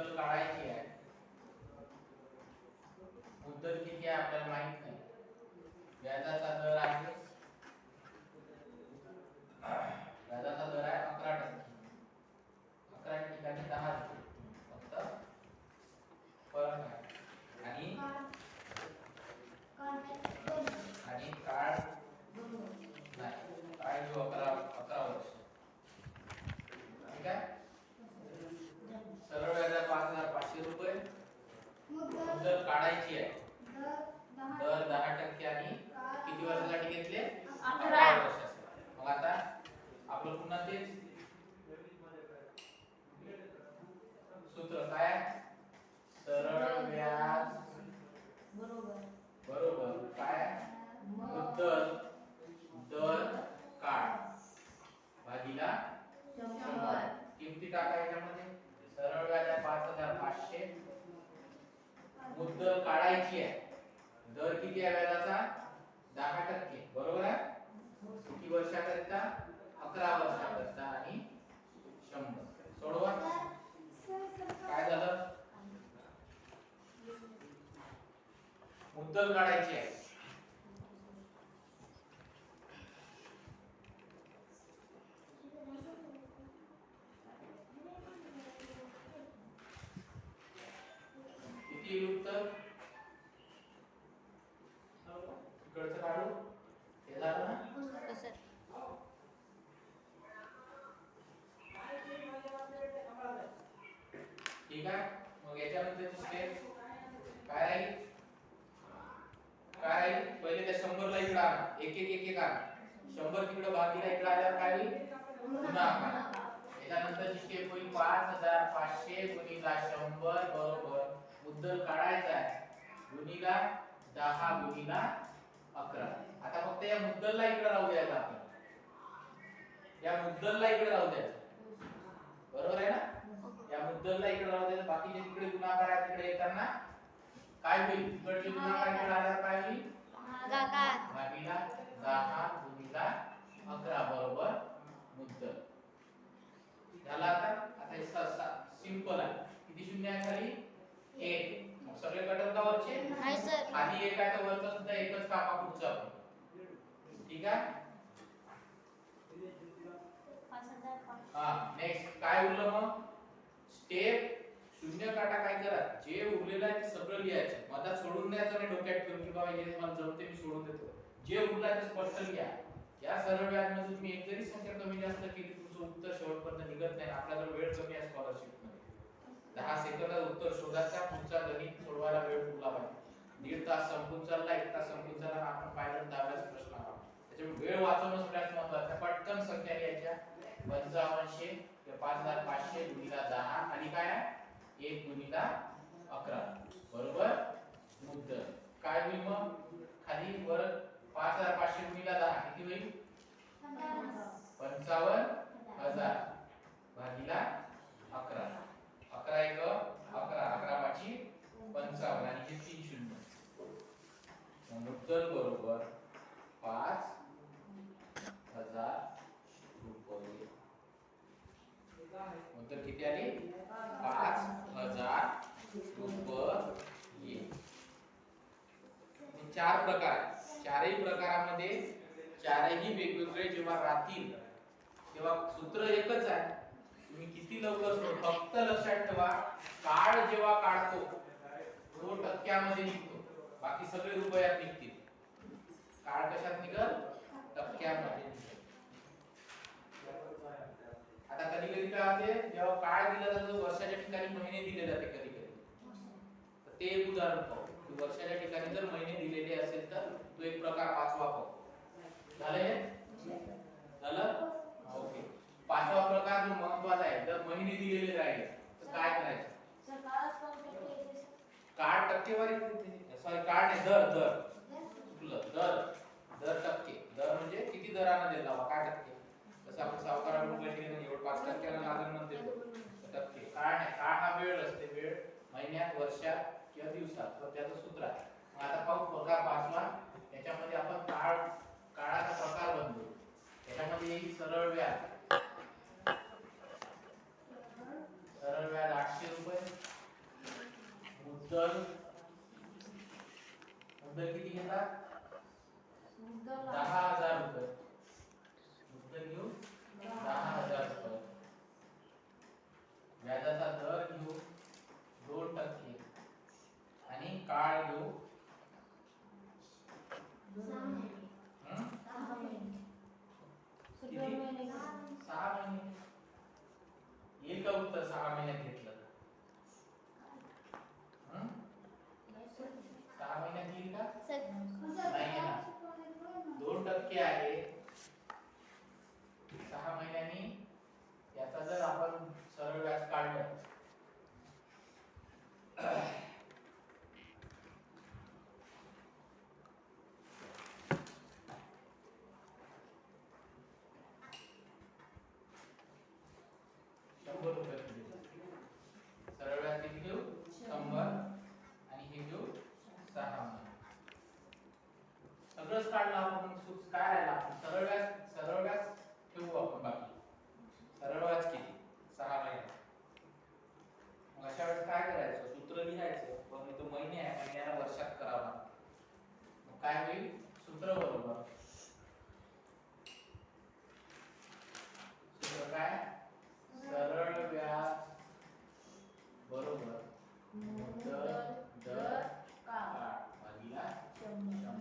मुद्दल काढायची आहे. मुद्दल किती आहे आपल्याला माहित नाही. व्याजाचा दर आहे व्याजाचा दर आहे 11%. 11 ठिकाणी 10 फक्त फरक आहे. आणि काळ नाही, काळ जो 11 वर्ष. ठीक आहे. सरळ व्याज 5,500 रुपये. मुद्दल काढायची आहे. दर 10% आणि किती वर्षासाठी घेतले? 11 वर्षासाठी. मग आता आपलं पुन्हा तेच सूत्र काय? सरळ व्याज बरोबर काय? मुद्दल दर काळ भागिला 100. किमती टाकायच्या मध्ये. सरळ व्याज आहे 5,500. मुद्दल काढायची आहे. दर किती आहे व्याजाचा? 10%. बरोबर आहे. किती वर्षाकरिता? 11 वर्षाकरिता आणि 100. सोडवा. काय झालं? मुद्दल काढायची आहे. किती उत्तर? इकडचं काढू. हे झालं ना? ठीक आहे. मग याच्यानंतरची स्टेप काय राहील? पहिले त्या 100 ला इकडे आणा. एक आणा. 100 तिकडे भागीला इकडे आल्यावर काय होईल? गुणाकार. याच्यानंतरची स्टेप होईल 5,500 गुणिला 100 बरोबर मुद्दल काढायचा आहे गुणिला 10 गुणिला 11. आता फक्त या मुद्दलला इकडे राहू द्यायचं आपण. या मुद्दलला इकडे राहू द्यायचं. बरोबर आहे ना? या मुद्दलला इकडे राहू द्यायचं. बाकीचे तिकडे गुणाकार आहे. तिकडे येताना काय होईल? इकडचे गुणाकार इकडे आल्यावर काय होईल? भागिला 10 गुणिला 11 बरोबर मुद्दल. झाला आता हे सिंपल आहे. किती शून्य आहे खाली? 1. मग सगळे कटर का वरचे? नाही सर. खाली 1 आहे तर वरचा सुद्धा एकच कापा पुढचा आपण. ठीक आहे. नेक्स्ट काय उरलं मग? स्टेप शून्य काटा काय करा? जे उरलेलं आहे ते सगळं लिहायचं. मधात सोडून द्यायचं नाही डोक्यात ठेवून की बाबा हे मला जमते मी सोडून देतो. जे उरलं आहे ते स्पष्ट लिहा. या सरळ व्याजमध्ये तुम्ही एक जरी संख्या कमी जास्त केली तुमचं उत्तर शेवटपर्यंत निघत नाही. आपल्याला वेळ कमी आहे स्कॉलरशिप मध्ये. 10 सेकंदात उत्तर शोधायचा. पुढचा गणित सोडवायला वेळ पुरला पाहिजे. 1.5 तास संपून चालला, 1 तास संपून चालला. आपण पाहिलं 10 प्रश्न आला. त्याच्यामुळे वेळ वाचवणं सगळ्यात महत्त्वाचं. पटकन संख्या लिहायच्या. 5500 5,500 गुणिला 10 आणि काय आहे? 1 गुणिला 11 बरोबर मुद्दल. काय होईल मग? खाली वर 5,500 गुणिला 10 किती होईल? 55,000 भागिला 11. 11 1 11 11 5 55 आणि हे 3 शून्य. मुद्दल बरोबर 5,000 रुपये. मुद्दल किती आली? 5,000 रुपये. 4 प्रकार. चारही प्रकारामध्ये चारही वेगवेगळे जेव्हा राहतील तेव्हा सूत्र एकच आहे. तुम्ही किती लवकर सोडवा. फक्त लक्षात ठेवा काळ जेव्हा काढतो तो टक्क्यामध्ये निघतो. बाकी सगळे रुपयात निघतील. काळ कशात निघल? टक्क्यामध्ये निघेल. आता कधी कधी काय होते जेव्हा काळ दिला जातो वर्षाच्या ठिकाणी महिने दिले जाते कधी कधी. तर ते एक उदाहरण पाहू की वर्षाच्या ठिकाणी जर महिने दिलेले असेल तर तो एक प्रकार पाचवा पाहू. झालं? ओके. पाचवा प्रकार जो महत्त्वाचा आहे जर महिने दिलेले राहिले तर काय करायचं? काळ टक्केवारी सॉरी काळ नाही दर चुकलं. दर टक्के. दर म्हणजे किती दराने दिला बा काय टक्के. जसं आपण सावकाराला रुपये दिले नाही एवढं 5% लागेल म्हणते टक्के. काळ नाही. काळ हा वेळ असते. वेळ महिन्यात वर्षात किंवा दिवसात. तर त्याचं सूत्र आहे. आता पाहू प्रकार पाचवा. याच्यामध्ये आपण काळाचा प्रकार बनवू. याच्यामध्ये येईल सरळ व्याज. सरळ व्याज 800 रुपये. मुद्दल किती घेतात? 10,000 रुपये. मुद्दल घेऊ 10,000 रुपये. व्याजाचा दर घेऊ 2% आणि काळ घेऊ 6 महिने. येईल का उत्तर 6 महिन्यात घेतलं? 6 महिन्यात येईल का? नाही ना. 2% आहे 6 महिन्यांनी. याचा जर आपण सरळ व्याज काढलं ₹100 सरळ व्याज किती घेऊ? 100 आणि हे घेऊ 6 महिने. सगळंच काढलं आपण. काय राहिलं? सरळ व्याज ठेवू आपण बाकी. सरळ व्याज किती? 6 महिने. मग अशा वेळेस काय करायचं? सूत्र लिहायचं. पण इथं महिने आहे, महिन्याला वर्षात करावा. मग काय होईल? सूत्र बरोबर. सूत्र काय? सरळ व्याज बरोबर मुद्दल दर काळ भागिले 100.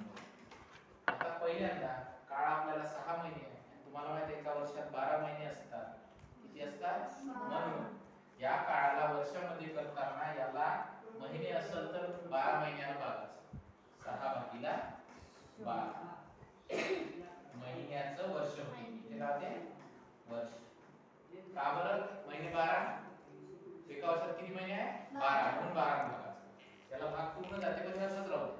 आता पहिल्यांदा काळ आपल्याला 6 महिने आहे. तुम्हाला माहिती आहे एका वर्षात 12 महिने असतात. किती असतात? म्हणून या काळाला वर्षामध्ये करताना याला महिने असेल तर 12 महिन्याला भागायचं. 6 भागिले 12 महिन्याचं वर्ष होईल. इथे राहते वर्ष. का बरं? महिने 12. एका वर्षात किती महिने आहे? 12. म्हणून 12 भागायचं. त्याला भाग पूर्ण जाते पण असंच राहू.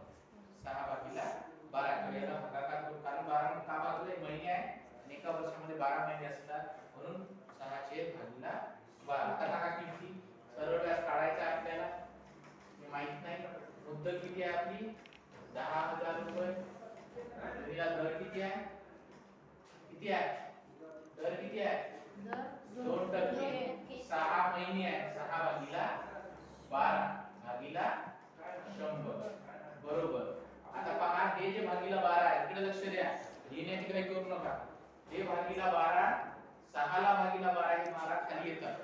6 भागिले 12 याला भागाकार करू. कारण 12 का भागले? महिने आहे आणि एका वर्षामध्ये 12 महिने असतात. म्हणून 6/12. आता टाका किती. सरळ व्याज काढायचा आपल्याला. हे माहित नाही. मुद्दल किती आहे आपली? 10,000 रुपये. गुणिले दर किती आहे? किती आहे? दर किती आहे? 2%. 6 महिने आहे. 6 भागिले 12 भागिले 100 बरोबर. आता पहा हे जे भागिले 12 आहे इकडे लक्ष द्या. लिहिण्याची काही करू नका. हे भागिले 12 6 ला भागिले 12 हे मला खाली येतात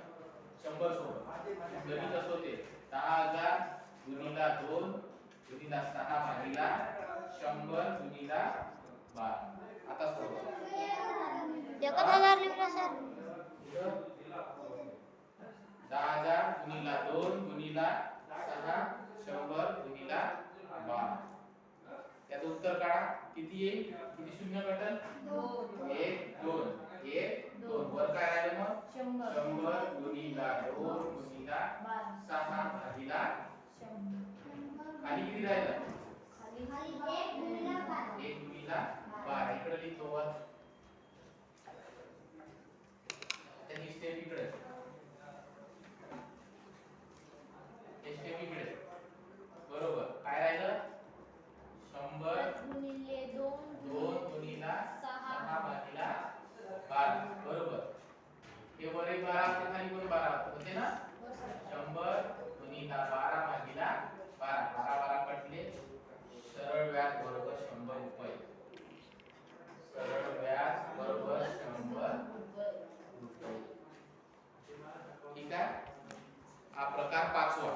100 सोबत. गणित कसं होते? 10,000 गुणिले 2 गुणिले 6 भागिले 100 गुणिले 12. आता सोडवा. 1,000 लिहूया सर. 10,000 गुणिले 2 गुणिले 6 100 गुणिले 12. याचं उत्तर काढा. किती येईल? किती शून्य भेटेल? 1 2 1 2. वर काय राहिलं मग? 100 गुणिले 2 गुणिले 6 भागिले 100. खाली किती राहिलं? 1 गुणिले 12. इकडे लिहितो वर. त्याची स्टेप इकडे. हे स्टेप इकडे. बरोबर. काय राहिलं? 100 गुणिले 2 गुणिले 6 भागिले 12. बरोबर. हे वर एक 12 होते, खाली पण 12 होते ना? 100 गुणिले 12 भागिले 12. 12 कटले. सरळ व्याज बरोबर 100 रुपये. सरळ व्याज बरोबर 100 रुपये. ठीक आहे. हा प्रकार 5वा.